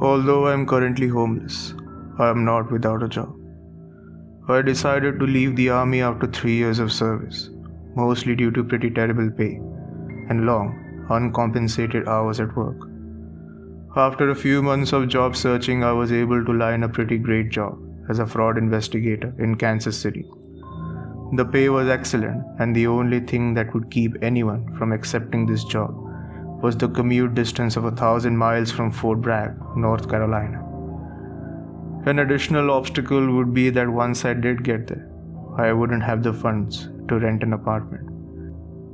Although I am currently homeless, I am not without a job. I decided to leave the army after 3 years of service, mostly due to pretty terrible pay and long, uncompensated hours at work. After a few months of job searching, I was able to land a pretty great job as a fraud investigator in Kansas City. The pay was excellent, and the only thing that would keep anyone from accepting this job was the commute distance of 1,000 miles from Fort Bragg, North Carolina. An additional obstacle would be that once I did get there, I wouldn't have the funds to rent an apartment.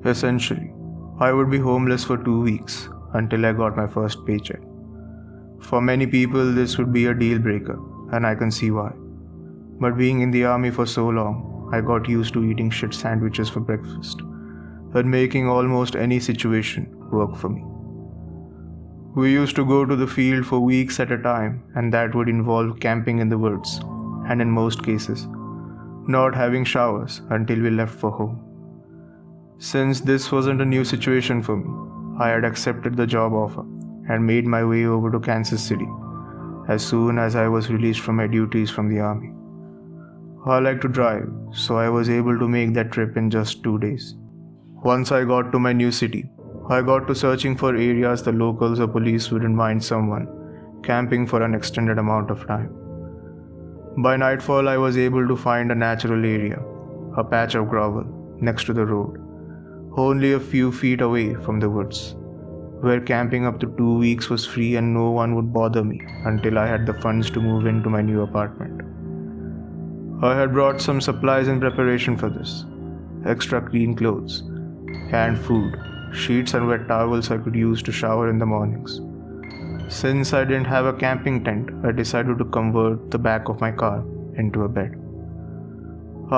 Essentially, I would be homeless for 2 weeks until I got my first paycheck. For many people, this would be a deal breaker, and I can see why. But being in the army for so long, I got used to eating shit sandwiches for breakfast and making almost any situation work for me. We used to go to the field for weeks at a time, and that would involve camping in the woods, and in most cases, not having showers until we left for home. Since this wasn't a new situation for me, I had accepted the job offer and made my way over to Kansas City as soon as I was released from my duties from the army. I like to drive, so I was able to make that trip in just 2 days. Once I got to my new city, I got to searching for areas the locals or police wouldn't mind someone camping for an extended amount of time. By nightfall, I was able to find a natural area, a patch of gravel next to the road, only a few feet away from the woods, where camping up to 2 weeks was free and no one would bother me until I had the funds to move into my new apartment. I had brought some supplies in preparation for this: extra clean clothes, canned food, sheets and wet towels I could use to shower in the mornings. Since I didn't have a camping tent, I decided to convert the back of my car into a bed.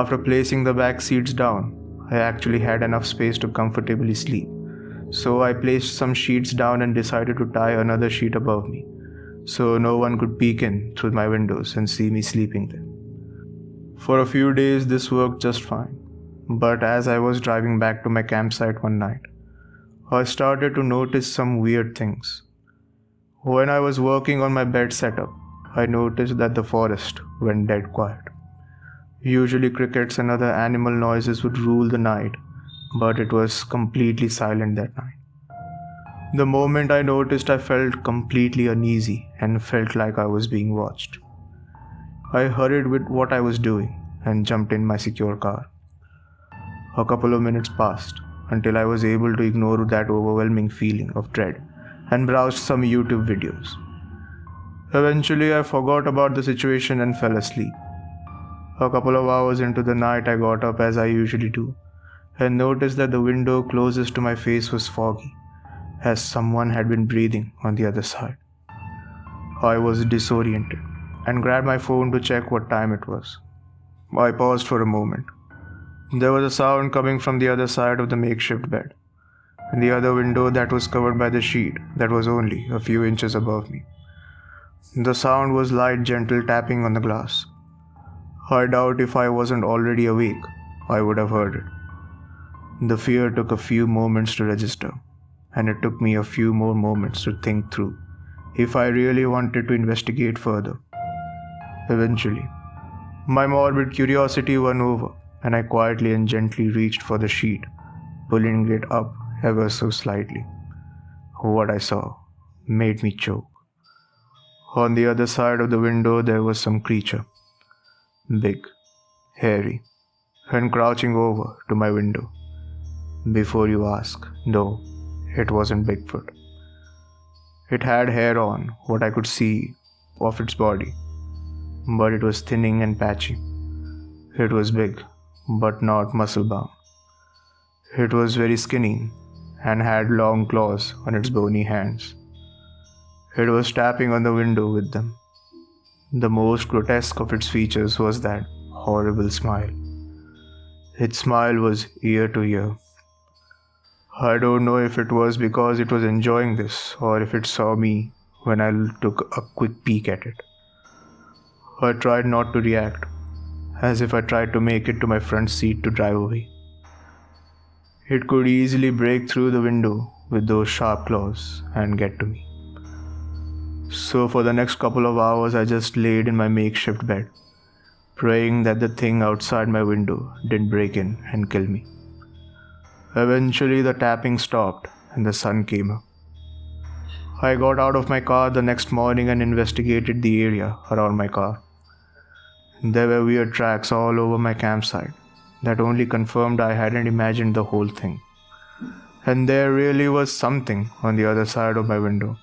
After placing the back seats down, I actually had enough space to comfortably sleep, so I placed some sheets down and decided to tie another sheet above me, so no one could peek in through my windows and see me sleeping there. For a few days this worked just fine, but as I was driving back to my campsite one night, I started to notice some weird things. When I was working on my bed setup, I noticed that the forest went dead quiet. Usually crickets and other animal noises would rule the night, but it was completely silent that night. The moment I noticed, I felt completely uneasy and felt like I was being watched. I hurried with what I was doing and jumped in my secure car. A couple of minutes passed until I was able to ignore that overwhelming feeling of dread and browsed some YouTube videos. Eventually, I forgot about the situation and fell asleep. A couple of hours into the night, I got up as I usually do and noticed that the window closest to my face was foggy, as someone had been breathing on the other side. I was disoriented and grabbed my phone to check what time it was. I paused for a moment. There was a sound coming from the other side of the makeshift bed, and the other window that was covered by the sheet that was only a few inches above me. The sound was light, gentle tapping on the glass. I doubt if I wasn't already awake, I would have heard it. The fear took a few moments to register, and it took me a few more moments to think through if I really wanted to investigate further. Eventually, my morbid curiosity won over, and I quietly and gently reached for the sheet, pulling it up ever so slightly. What I saw made me choke. On the other side of the window, there was some creature, big, hairy, and crouching over to my window. Before you ask, no, it wasn't Bigfoot. It had hair on what I could see of its body, but it was thinning and patchy. It was big, but not muscle-bound. It was very skinny and had long claws on its bony hands. It was tapping on the window with them. The most grotesque of its features was that horrible smile. Its smile was ear to ear. I don't know if it was because it was enjoying this or if it saw me when I took a quick peek at it. I tried not to react, as if I tried to make it to my front seat to drive away. It could easily break through the window with those sharp claws and get to me. So for the next couple of hours, I just laid in my makeshift bed, praying that the thing outside my window didn't break in and kill me. Eventually, the tapping stopped and the sun came up. I got out of my car the next morning and investigated the area around my car. There were weird tracks all over my campsite that only confirmed I hadn't imagined the whole thing. And there really was something on the other side of my window.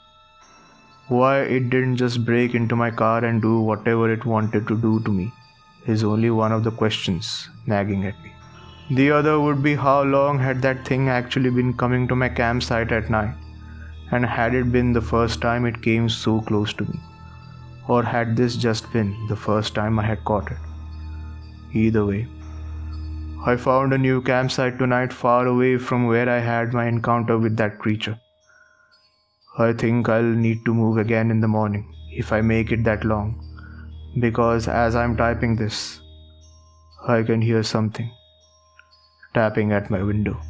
Why it didn't just break into my car and do whatever it wanted to do to me is only one of the questions nagging at me. The other would be how long had that thing actually been coming to my campsite at night, and had it been the first time it came so close to me, or had this just been the first time I had caught it? Either way, I found a new campsite tonight far away from where I had my encounter with that creature. I think I'll need to move again in the morning if I make it that long, because as I'm typing this, I can hear something tapping at my window.